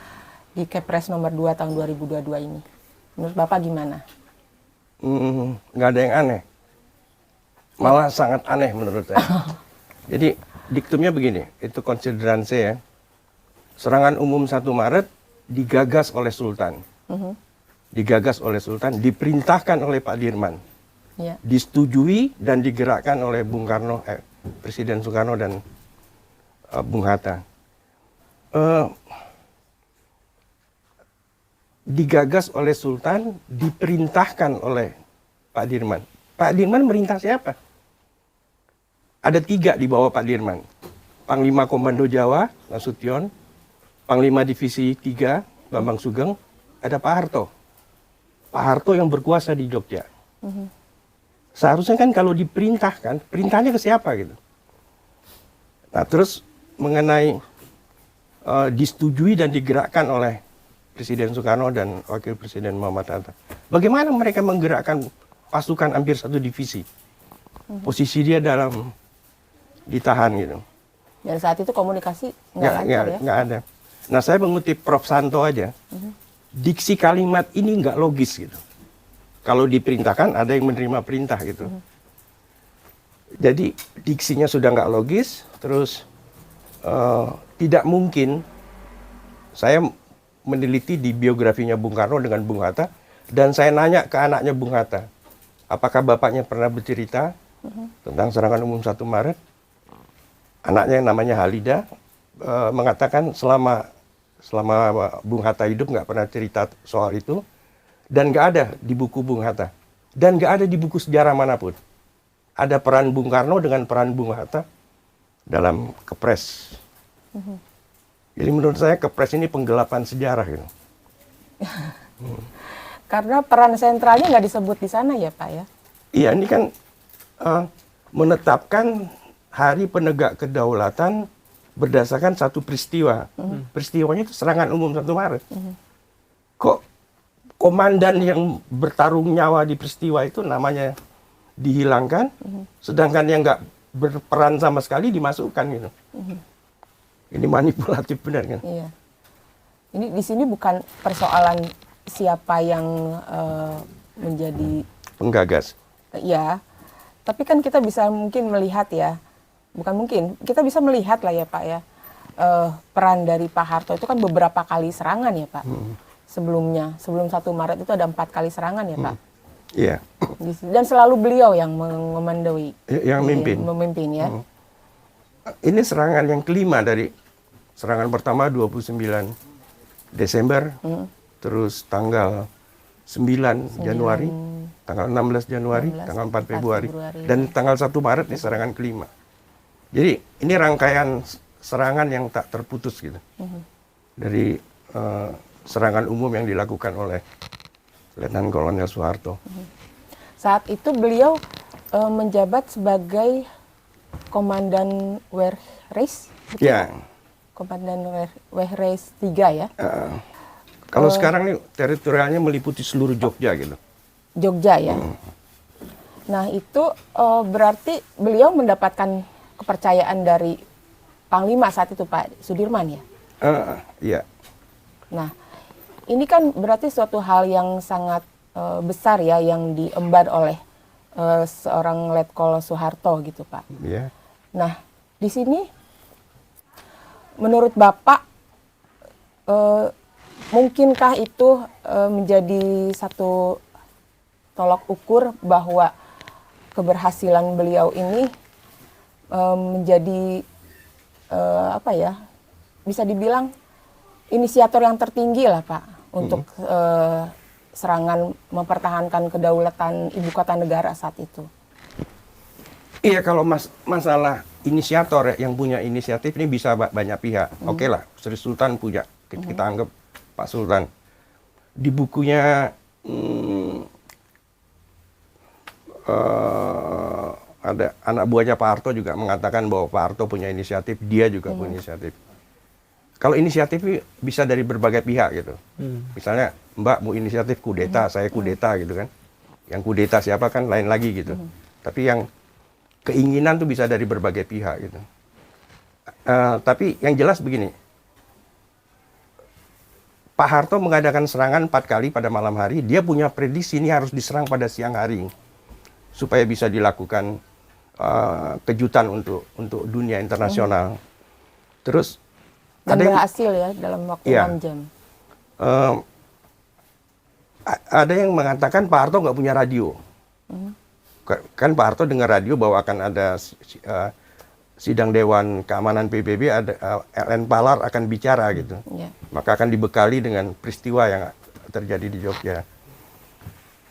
di Kepres nomor 2 tahun 2022 ini. Menurut Bapak gimana? Nggak ada yang aneh. Malah sangat aneh menurut saya. Jadi diktumnya begini, itu konsideran C ya. Serangan umum 1 Maret digagas oleh Sultan. Digagas oleh Sultan, diperintahkan oleh Pak Dirman. Ya. Disetujui dan digerakkan oleh Bung Karno, Presiden Soekarno dan Bung Hatta. Digagas oleh Sultan, diperintahkan oleh Pak Dirman. Pak Dirman merintah siapa? Ada 3 di bawah Pak Dirman. Panglima Komando Jawa, Nasution. Panglima Divisi 3, Bambang Sugeng. Ada Pak Harto. Pak Harto yang berkuasa di Jogja. Seharusnya kan kalau diperintahkan, perintahnya ke siapa gitu. Nah terus mengenai disetujui dan digerakkan oleh Presiden Soekarno dan Wakil Presiden Muhammad Hatta. Bagaimana mereka menggerakkan pasukan hampir 1 divisi? Posisi dia ditahan gitu. Dan saat itu komunikasi nggak lancar ya? Nggak ada. Nah saya mengutip Prof. Santo aja. Diksi kalimat ini nggak logis gitu. Kalau diperintahkan ada yang menerima perintah gitu. Jadi diksinya sudah nggak logis, terus tidak mungkin. Saya meneliti di biografinya Bung Karno dengan Bung Hatta, dan saya nanya ke anaknya Bung Hatta, apakah bapaknya pernah bercerita tentang serangan umum 1 Maret? Anaknya yang namanya Halida mengatakan selama Bung Hatta hidup nggak pernah cerita soal itu, dan nggak ada di buku Bung Hatta, dan nggak ada di buku sejarah manapun. Ada peran Bung Karno dengan peran Bung Hatta dalam Kepres. Jadi menurut saya Kepres ini penggelapan sejarah gitu. Karena peran sentralnya nggak disebut di sana ya Pak ya? Iya, ini kan menetapkan Hari Penegak Kedaulatan berdasarkan satu peristiwa. Peristiwanya itu serangan umum 1 Maret. Kok komandan yang bertarung nyawa di peristiwa itu namanya dihilangkan, sedangkan yang nggak berperan sama sekali dimasukkan gitu. Ini manipulatif benar kan? Iya. Ini di sini bukan persoalan siapa yang menjadi penggagas. Ya, tapi kan kita bisa mungkin melihat ya, bukan mungkin, kita bisa melihat lah ya Pak ya, peran dari Pak Harto itu kan beberapa kali serangan ya Pak. Sebelum 1 Maret itu ada 4 kali serangan ya Pak. Iya. Dan selalu beliau yang mengomandoi. Yang memimpin ya. Ini serangan yang kelima dari serangan pertama 29 Desember, terus tanggal 9 Januari, tanggal 16 Januari, tanggal 4 Februari, dan tanggal 1 Maret ini serangan kelima. Jadi ini rangkaian serangan yang tak terputus gitu. Dari serangan umum yang dilakukan oleh Letnan Kolonel Soeharto. Saat itu beliau menjabat sebagai Komandan Wehrreis, Ya. Komandan Wehrreis 3 ya. Kalau sekarang nih teritorialnya meliputi seluruh Jogja gitu. Jogja ya. Nah itu berarti beliau mendapatkan kepercayaan dari Panglima saat itu Pak Sudirman ya. Iya. Nah ini kan berarti suatu hal yang sangat besar ya yang diemban oleh seorang Letkol Soeharto gitu Pak. Iya. Nah di sini menurut Bapak mungkinkah itu menjadi satu tolok ukur bahwa keberhasilan beliau ini menjadi apa ya, bisa dibilang inisiator yang tertinggi lah Pak untuk serangan mempertahankan kedaulatan ibu kota negara saat itu. Iya, kalau masalah inisiator ya, yang punya inisiatif ini bisa banyak pihak. Oke lah, Sri Sultan punya, kita anggap Pak Sultan. Di bukunya ada anak buahnya Pak Harto juga mengatakan bahwa Pak Harto punya inisiatif, dia juga punya inisiatif. Kalau inisiatif bisa dari berbagai pihak gitu. Misalnya Mbak mau inisiatif kudeta, saya kudeta gitu kan. Yang kudeta siapa kan lain lagi gitu. Tapi yang keinginan tuh bisa dari berbagai pihak gitu. Tapi yang jelas begini, Pak Harto mengadakan serangan 4 kali pada malam hari. Dia punya prediksi ini harus diserang pada siang hari supaya bisa dilakukan kejutan untuk dunia internasional. Terus Dan berhasil ya dalam waktu 6 jam. Ada yang mengatakan Pak Harto nggak punya radio. Kan Pak Harto dengar radio bahwa akan ada sidang Dewan Keamanan PBB, ada LN Palar akan bicara gitu. Maka akan dibekali dengan peristiwa yang terjadi di Jogja.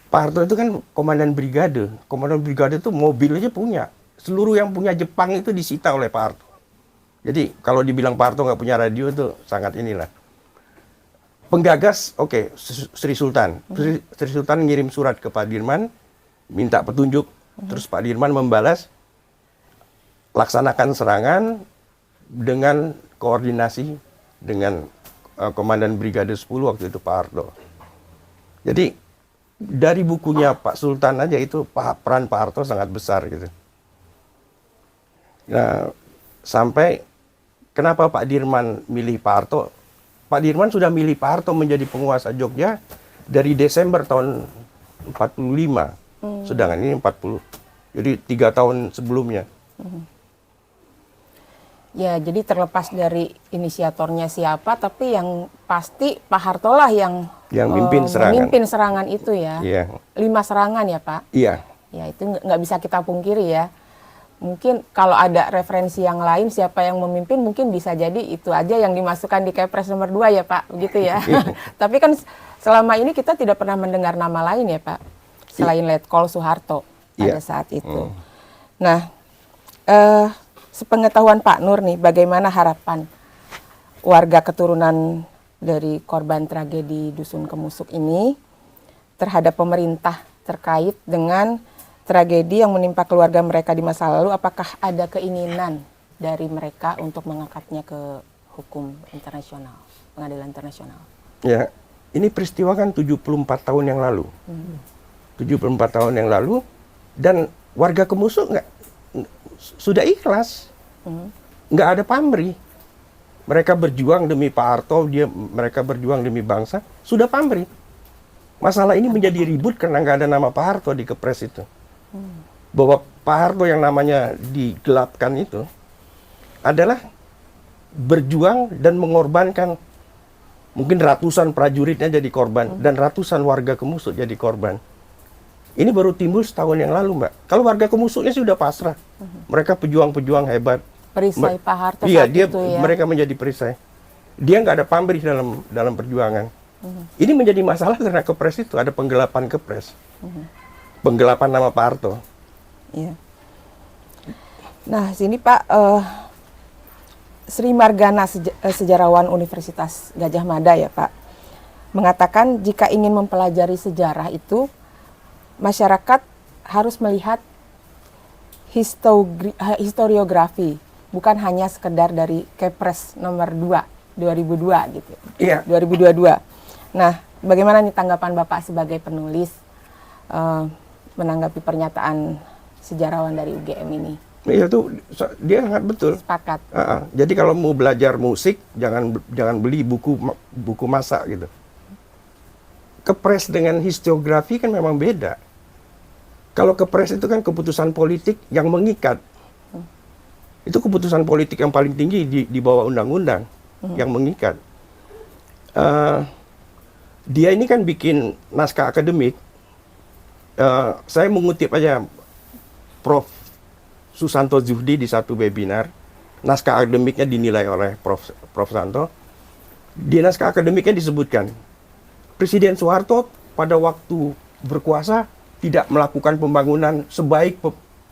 Pak Harto itu kan komandan brigade. Komandan brigade itu mobil aja punya. Seluruh yang punya Jepang itu disita oleh Pak Harto. Jadi kalau dibilang Pak Harto nggak punya radio itu sangat inilah. Penggagas, oke, Sri Sultan. Sri Sultan ngirim surat ke Pak Dirman, minta petunjuk. Terus Pak Dirman membalas, laksanakan serangan dengan koordinasi dengan Komandan Brigade 10 waktu itu Pak Harto. Jadi dari bukunya Pak Sultan aja itu peran Pak Harto sangat besar gitu. Nah, sampai kenapa Pak Dirman milih Pak Harto? Pak Dirman sudah milih Pak Harto menjadi penguasa Jogja dari Desember tahun 45. Sedangkan ini 40. Jadi 3 tahun sebelumnya. Ya, jadi terlepas dari inisiatornya siapa, tapi yang pasti Pak Harto lah yang memimpin serangan itu ya. 5 serangan ya Pak? Iya. Ya itu nggak bisa kita pungkiri ya. Mungkin kalau ada referensi yang lain siapa yang memimpin mungkin bisa jadi itu aja yang dimasukkan di Kepres nomor 2 ya Pak, begitu ya. Tapi kan selama ini kita tidak pernah mendengar nama lain ya Pak, selain Letkol Soeharto pada saat itu. Nah, sepengetahuan Pak Nur nih, bagaimana harapan warga keturunan dari korban tragedi Dusun Kemusuk ini terhadap pemerintah terkait dengan tragedi yang menimpa keluarga mereka di masa lalu? Apakah ada keinginan dari mereka untuk mengangkatnya ke hukum internasional, pengadilan internasional? Ya, ini peristiwa kan 74 tahun yang lalu. 74 tahun yang lalu, dan warga Kemusuk sudah ikhlas. Nggak ada pamrih. Mereka berjuang demi Pak Harto, mereka berjuang demi bangsa, sudah pamrih. Masalah ini menjadi ribut karena nggak ada nama Pak Harto di Kepres itu. Bahwa Pak Harto yang namanya digelapkan itu adalah berjuang dan mengorbankan, mungkin ratusan prajuritnya jadi korban dan ratusan warga Kemusuk jadi korban. Ini baru timbul setahun yang lalu, Mbak. Kalau warga Kemusuknya sudah pasrah. Mereka pejuang-pejuang hebat. Perisai Pak Harto iya, saat itu ya. Mereka menjadi perisai. Dia nggak ada pamrih dalam perjuangan. Ini menjadi masalah karena Kepres itu ada penggelapan Kepres. Penggelapan nama Pak Harto. Iya. Nah, sini Pak, Sri Margana, sejarawan Universitas Gadjah Mada ya Pak, mengatakan jika ingin mempelajari sejarah itu, masyarakat harus melihat historiografi, bukan hanya sekedar dari Kepres nomor 2 2002 gitu. Iya. 2022. Nah, bagaimana nih tanggapan Bapak sebagai penulis menanggapi pernyataan sejarawan dari UGM ini? Iya tuh, dia sangat betul. Sepakat. Jadi kalau mau belajar musik, jangan beli buku masak gitu. Kepres dengan historiografi kan memang beda. Kalau kepres itu kan keputusan politik yang mengikat. Itu keputusan politik yang paling tinggi di bawah undang-undang yang mengikat. Dia ini kan bikin naskah akademik. Saya mengutip aja Prof. Susanto Zuhdi di satu webinar, naskah akademiknya dinilai oleh Prof. Santo. Di naskah akademiknya disebutkan, Presiden Soeharto pada waktu berkuasa tidak melakukan pembangunan sebaik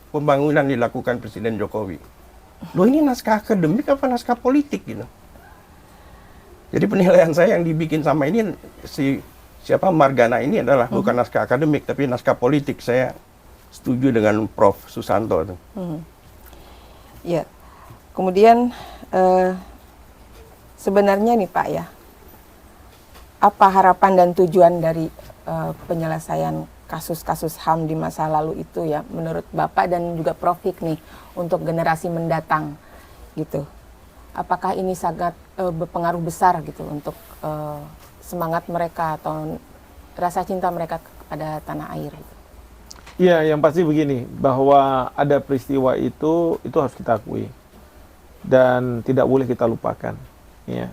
pembangunan dilakukan Presiden Jokowi. Loh, ini naskah akademik apa naskah politik gitu? Jadi penilaian saya yang dibikin sama ini siapa Margana ini adalah bukan naskah akademik tapi naskah politik. Saya setuju dengan Prof. Susanto itu. Ya, kemudian sebenarnya nih Pak ya, apa harapan dan tujuan dari penyelesaian kasus-kasus HAM di masa lalu itu ya, menurut Bapak dan juga Prof. Hik nih, untuk generasi mendatang gitu? Apakah ini sangat berpengaruh besar gitu untuk semangat mereka atau rasa cinta mereka kepada tanah air? Gitu? Iya, yang pasti begini, bahwa ada peristiwa itu harus kita akui dan tidak boleh kita lupakan. Ya,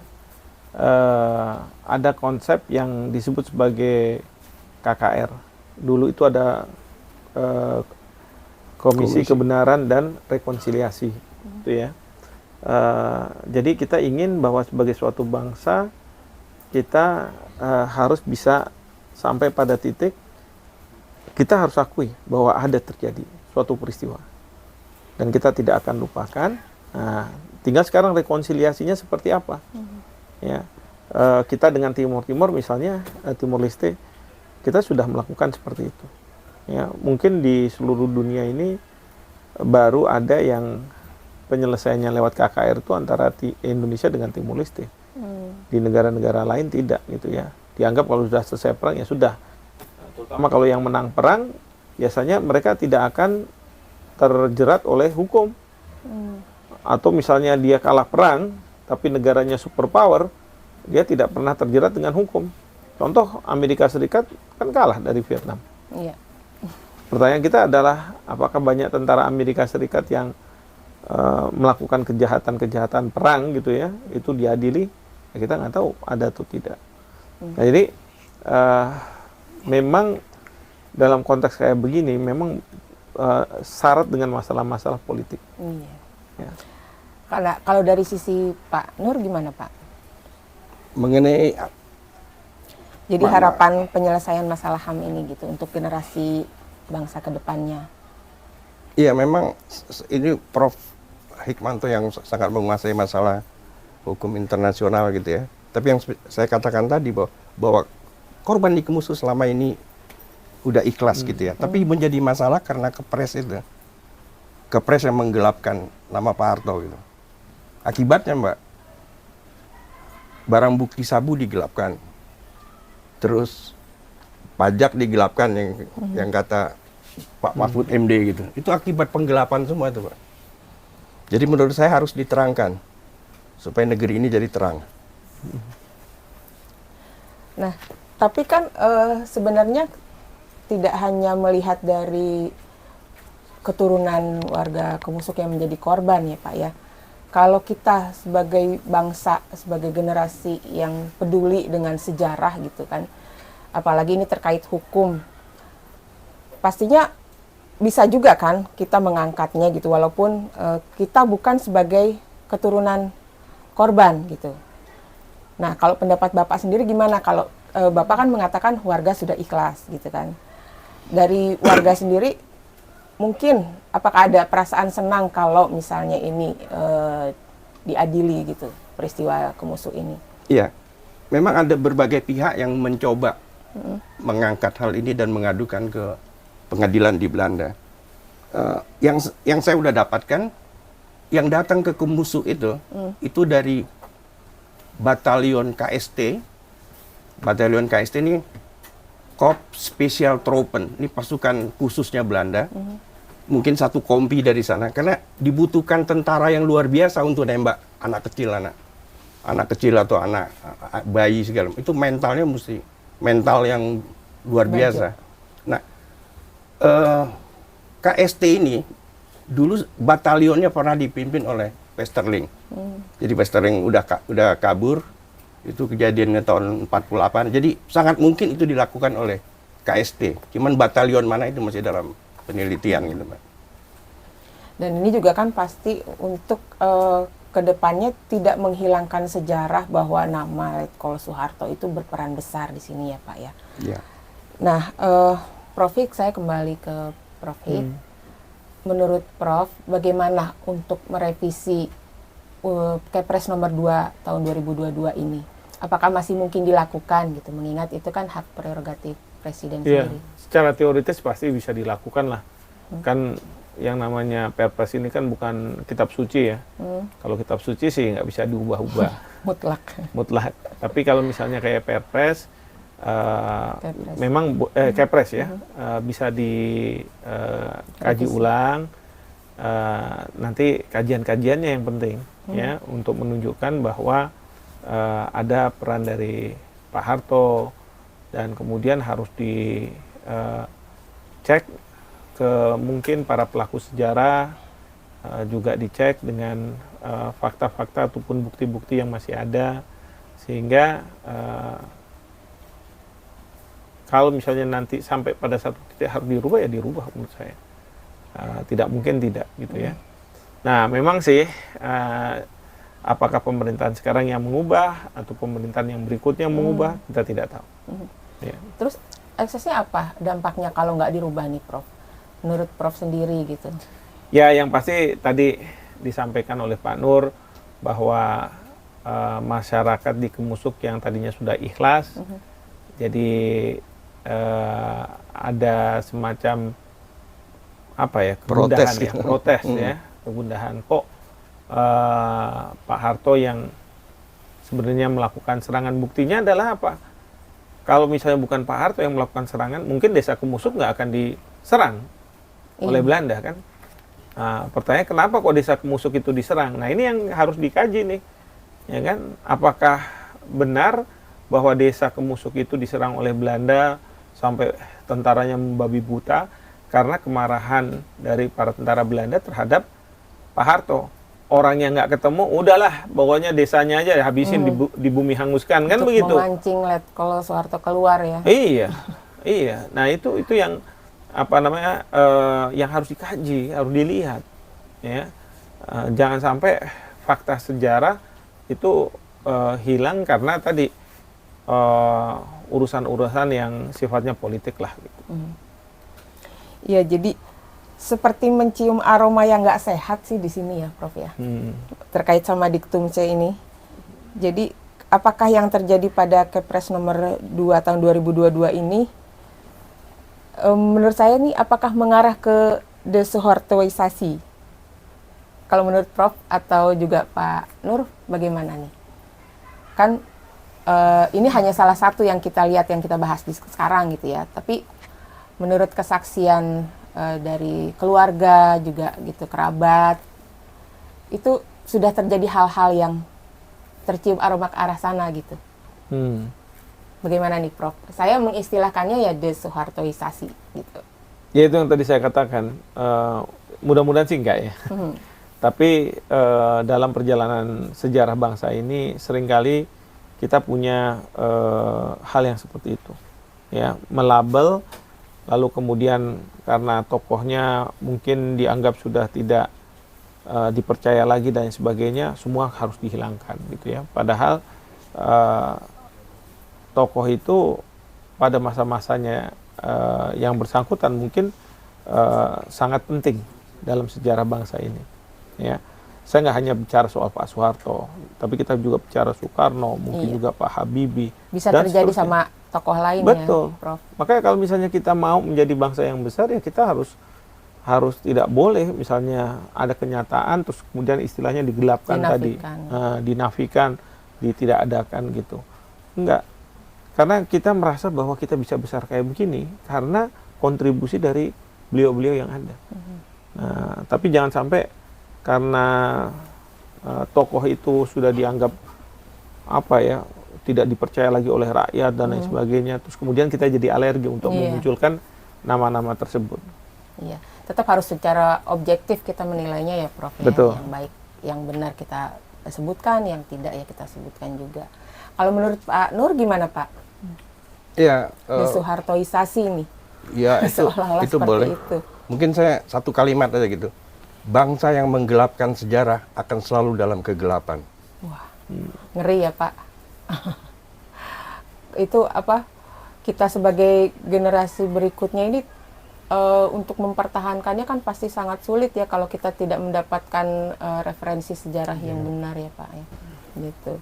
ada konsep yang disebut sebagai KKR. Dulu itu ada Komisi Kebenaran dan Rekonsiliasi, itu ya. Jadi kita ingin bahwa sebagai suatu bangsa kita harus bisa sampai pada titik kita harus akui bahwa ada terjadi suatu peristiwa dan kita tidak akan lupakan. Nah, tinggal sekarang rekonsiliasinya seperti apa? Ya, kita dengan Timur misalnya, Timur Leste, kita sudah melakukan seperti itu. Ya, mungkin di seluruh dunia ini baru ada yang penyelesaiannya lewat KKR itu antara Indonesia dengan Timur Leste. Di negara-negara lain tidak gitu ya. Dianggap kalau sudah selesai perang ya sudah. Terutama kalau yang menang perang, biasanya mereka tidak akan terjerat oleh hukum. Atau misalnya dia kalah perang, tapi negaranya superpower, dia tidak pernah terjerat dengan hukum. Contoh, Amerika Serikat kan kalah dari Vietnam. Iya. Pertanyaan kita adalah, apakah banyak tentara Amerika Serikat yang melakukan kejahatan-kejahatan perang gitu ya, itu diadili? Ya, kita nggak tahu ada atau tidak. Nah, jadi memang dalam konteks kayak begini memang syarat dengan masalah-masalah politik. Iya. Ya. Kalau dari sisi Pak Nur gimana Pak? Mengenai jadi harapan penyelesaian masalah HAM ini gitu untuk generasi bangsa ke depannya. Iya, memang ini Prof. Hikmanto yang sangat menguasai masalah hukum internasional gitu ya. Tapi yang saya katakan tadi bahwa korban di Kemusu selama ini udah ikhlas gitu ya. Tapi menjadi masalah karena kepres itu. Kepres yang menggelapkan nama Pak Harto gitu. Akibatnya Mbak, barang bukti sabu digelapkan. Terus pajak digelapkan yang kata Pak Mahfud MD gitu. Itu akibat penggelapan semua itu Pak. Jadi menurut saya harus diterangkan supaya negeri ini jadi terang. Nah, tapi kan sebenarnya tidak hanya melihat dari keturunan warga Kemusuk yang menjadi korban ya Pak ya. Kalau kita sebagai bangsa, sebagai generasi yang peduli dengan sejarah gitu kan, apalagi ini terkait hukum, pastinya bisa juga kan kita mengangkatnya gitu, walaupun kita bukan sebagai keturunan korban gitu. Nah, kalau pendapat Bapak sendiri gimana? Kalau Bapak kan mengatakan warga sudah ikhlas gitu kan. Dari warga sendiri mungkin apakah ada perasaan senang kalau misalnya ini diadili gitu peristiwa Kemusu ini? Iya, memang ada berbagai pihak yang mencoba mengangkat hal ini dan mengadukan ke pengadilan di Belanda. Yang saya udah dapatkan, yang datang ke Kemusu itu dari batalion KST. Batalion KST ini Korps Special Troepen, ini pasukan khususnya Belanda. Mungkin satu kompi dari sana, karena dibutuhkan tentara yang luar biasa untuk nembak anak kecil atau anak bayi segala. Itu mentalnya mesti mental yang luar biasa. Nah, KST ini dulu batalionnya pernah dipimpin oleh Westerling. Jadi Westerling udah kabur. Itu kejadiannya tahun 48. Jadi sangat mungkin itu dilakukan oleh KST. Cuman batalion mana itu masih dalam penelitian gitu, Mbak. Dan ini juga kan pasti untuk kedepannya tidak menghilangkan sejarah bahwa nama Letkol Soeharto itu berperan besar di sini ya Pak ya. Iya. Nah, Prof Hik, saya kembali ke Prof Hik. Menurut Prof, bagaimana untuk merevisi Kepres nomor 2 tahun 2022 ini? Apakah masih mungkin dilakukan gitu, mengingat itu kan hak prerogatif Presiden sendiri? Secara teoritis pasti bisa dilakukan lah. Kan yang namanya Perpres ini kan bukan kitab suci ya. Kalau kitab suci sih nggak bisa diubah-ubah. Mutlak. Tapi kalau misalnya kayak Perpres, memang Kepres ya, bisa dikaji ulang. Nanti kajian-kajiannya yang penting ya, untuk menunjukkan bahwa ada peran dari Pak Harto, dan kemudian harus dicek ke mungkin para pelaku sejarah, juga dicek dengan fakta-fakta ataupun bukti-bukti yang masih ada, sehingga kalau misalnya nanti sampai pada satu titik harus dirubah ya dirubah menurut saya. Tidak mungkin tidak gitu ya. Nah memang sih apakah pemerintahan sekarang yang mengubah atau pemerintahan yang berikutnya mengubah, kita tidak tahu. Ya. Terus eksesnya apa dampaknya kalau nggak dirubah nih Prof? Menurut Prof sendiri gitu. Ya yang pasti tadi disampaikan oleh Pak Nur bahwa masyarakat di Kemusuk yang tadinya sudah ikhlas, jadi ada semacam apa ya, kegundahan protes ya, kegundahan kok Pak Harto yang sebenarnya melakukan serangan. Buktinya adalah apa? Kalau misalnya bukan Pak Harto yang melakukan serangan, mungkin desa Kemusuk nggak akan diserang oleh Belanda kan? Nah, pertanyaan kenapa kok desa Kemusuk itu diserang? Nah ini yang harus dikaji nih, ya kan? Apakah benar bahwa desa Kemusuk itu diserang oleh Belanda sampai tentaranya membabi buta karena kemarahan dari para tentara Belanda terhadap Pak Harto? Orang yang nggak ketemu, udahlah, pokoknya desanya aja habisin, di bumi hanguskan, kan begitu? Untuk memancing Letkol Soeharto keluar ya? Iya, iya. Nah itu yang apa namanya, yang harus dikaji, harus dilihat, ya. Jangan sampai fakta sejarah itu hilang karena tadi urusan-urusan yang sifatnya politik lah. Gitu. Iya, jadi seperti mencium aroma yang nggak sehat sih di sini ya, Prof ya. Terkait sama diktum C ini. Jadi, apakah yang terjadi pada Kepres nomor 2 tahun 2022 ini, menurut saya nih, apakah mengarah ke desoehartoisasi? Kalau menurut Prof atau juga Pak Nur, bagaimana nih? Kan ini hanya salah satu yang kita lihat, yang kita bahas di sekarang gitu ya. Tapi menurut kesaksian dari keluarga juga gitu, kerabat, itu sudah terjadi hal-hal yang tercium aroma ke arah sana gitu. Bagaimana nih Prof? Saya mengistilahkannya ya desoehartoisasi gitu. Ya itu yang tadi saya katakan, mudah-mudahan sih enggak ya. Tapi dalam perjalanan sejarah bangsa ini seringkali kita punya hal yang seperti itu, ya, melabel. Lalu kemudian karena tokohnya mungkin dianggap sudah tidak dipercaya lagi dan sebagainya, semua harus dihilangkan gitu ya. Padahal tokoh itu pada masa-masanya yang bersangkutan mungkin sangat penting dalam sejarah bangsa ini. Ya, saya nggak hanya bicara soal Pak Soeharto, tapi kita juga bicara Soekarno, mungkin juga Pak Habibie. Bisa dan terjadi seterusnya. sama tokoh lain Betul. ya, Prof. Makanya kalau misalnya kita mau menjadi bangsa yang besar, ya kita harus tidak boleh misalnya ada kenyataan terus kemudian istilahnya digelapkan Dinafikan. dinafikan, tidak adakan gitu. Enggak. Karena kita merasa bahwa kita bisa besar kayak begini karena kontribusi dari beliau-beliau yang ada. Nah, tapi jangan sampai karena tokoh itu sudah dianggap tidak dipercaya lagi oleh rakyat dan lain sebagainya, terus kemudian kita jadi alergi untuk memunculkan nama-nama tersebut. Iya, tetap harus secara objektif kita menilainya ya, Prof. Betul. Yang baik, yang benar kita sebutkan, yang tidak ya kita sebutkan juga. Kalau menurut Pak Nur gimana, Pak? Ya, Desoehartoisasi nih. ya Seolah-olah itu seperti boleh. itu. Mungkin saya satu kalimat aja gitu. Bangsa yang menggelapkan sejarah akan selalu dalam kegelapan. Wah, ngeri ya, Pak. Itu kita sebagai generasi berikutnya ini untuk mempertahankannya kan pasti sangat sulit ya kalau kita tidak mendapatkan referensi sejarah yang benar ya, Pak ya. Gitu.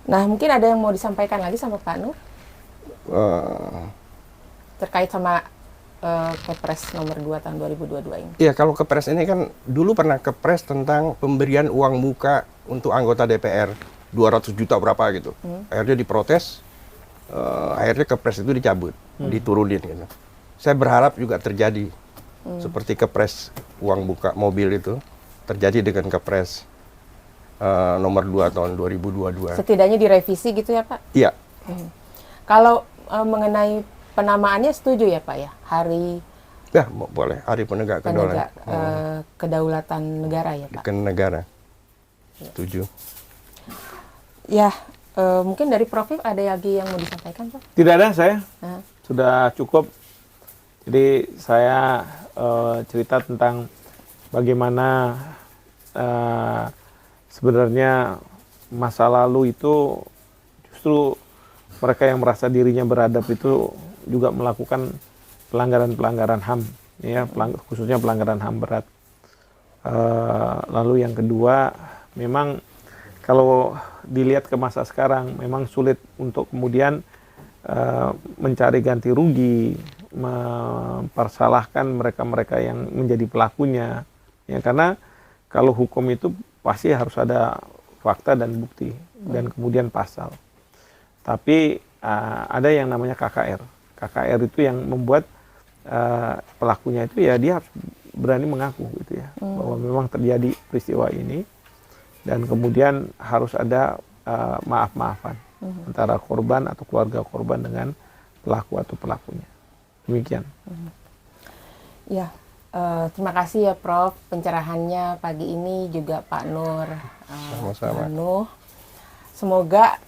Nah, mungkin ada yang mau disampaikan lagi sama Pak Nur terkait sama Kepres nomor 2 tahun 2022 ini. Iya, kalau Kepres ini kan dulu pernah Kepres tentang pemberian uang muka untuk anggota DPR 200 juta berapa gitu. Akhirnya diprotes, akhirnya Kepres itu dicabut, diturunin gitu. Saya berharap juga terjadi seperti Kepres uang muka mobil itu terjadi dengan Kepres nomor 2 tahun 2022. Setidaknya direvisi gitu ya, Pak? Iya. Kalau mengenai penamaannya setuju ya, Pak ya? Hari Ya, boleh. Hari Penegak Kedaulatan Negara ya, Pak? Negara. Setuju. Ya, mungkin dari Prof ada lagi yang mau disampaikan, Pak? Tidak ada, saya sudah cukup. Jadi saya cerita tentang bagaimana sebenarnya masa lalu itu justru mereka yang merasa dirinya beradab itu juga melakukan pelanggaran-pelanggaran HAM, ya, khususnya pelanggaran HAM berat. Lalu yang kedua, memang kalau dilihat ke masa sekarang, memang sulit untuk kemudian mencari ganti rugi, mempersalahkan mereka-mereka yang menjadi pelakunya, ya, karena kalau hukum itu pasti harus ada fakta dan bukti dan kemudian pasal. Tapi ada yang namanya KKR. KKR itu yang membuat pelakunya itu ya dia harus berani mengaku gitu ya, bahwa memang terjadi peristiwa ini dan kemudian harus ada maaf-maafan antara korban atau keluarga korban dengan pelaku atau pelakunya. Demikian. Ya, terima kasih ya Prof pencerahannya pagi ini, juga Pak Nur. Sama-sama. Semoga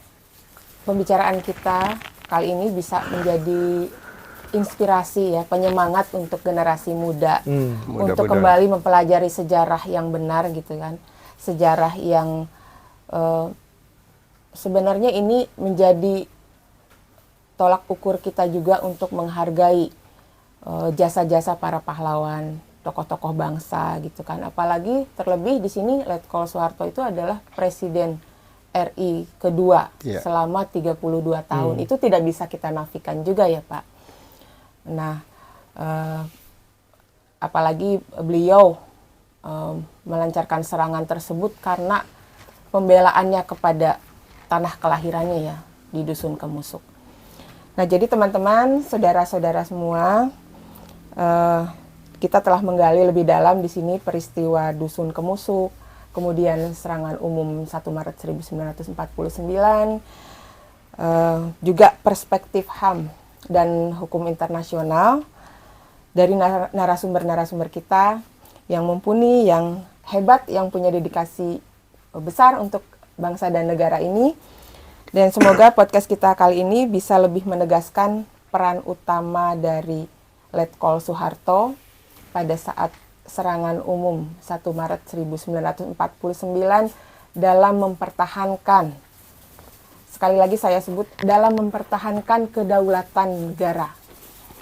pembicaraan kita kali ini bisa menjadi inspirasi ya, penyemangat untuk generasi muda untuk kembali mempelajari sejarah yang benar gitu kan. Sejarah yang sebenarnya ini menjadi tolak ukur kita juga untuk menghargai jasa-jasa para pahlawan, tokoh-tokoh bangsa gitu kan. Apalagi terlebih di sini Letkol Soeharto itu adalah presiden RI kedua selama 32 tahun. Itu tidak bisa kita nafikan juga ya, Pak. Nah, apalagi beliau melancarkan serangan tersebut karena pembelaannya kepada tanah kelahirannya ya, di Dusun Kemusuk. Nah, jadi teman-teman, saudara-saudara semua, kita telah menggali lebih dalam di sini peristiwa Dusun Kemusuk, kemudian serangan umum 1 Maret 1949, juga perspektif HAM dan hukum internasional dari narasumber-narasumber kita yang mumpuni, yang hebat, yang punya dedikasi besar untuk bangsa dan negara ini. Dan semoga podcast kita kali ini bisa lebih menegaskan peran utama dari Letkol Soeharto pada saat serangan umum 1 Maret 1949 dalam mempertahankan, sekali lagi saya sebut, dalam mempertahankan kedaulatan negara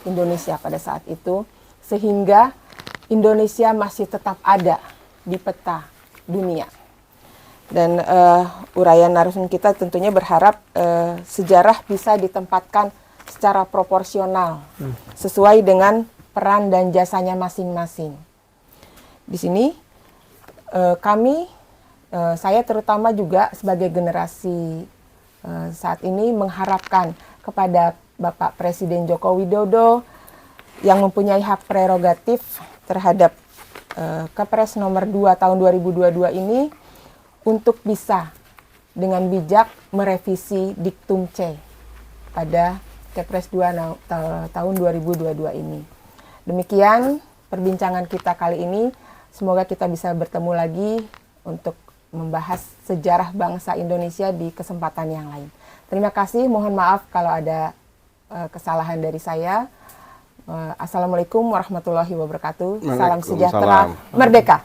Indonesia pada saat itu, sehingga Indonesia masih tetap ada di peta dunia. Dan uraian narasumber kita tentunya berharap sejarah bisa ditempatkan secara proporsional sesuai dengan peran dan jasanya masing-masing. Di sini saya terutama juga sebagai generasi saat ini mengharapkan kepada Bapak Presiden Joko Widodo yang mempunyai hak prerogatif terhadap Kepres nomor 2 tahun 2022 ini untuk bisa dengan bijak merevisi Diktum C pada Kepres 2 tahun 2022 ini. Demikian perbincangan kita kali ini. Semoga kita bisa bertemu lagi untuk membahas sejarah bangsa Indonesia di kesempatan yang lain. Terima kasih, mohon maaf kalau ada kesalahan dari saya. Assalamualaikum warahmatullahi wabarakatuh. Salam sejahtera, merdeka.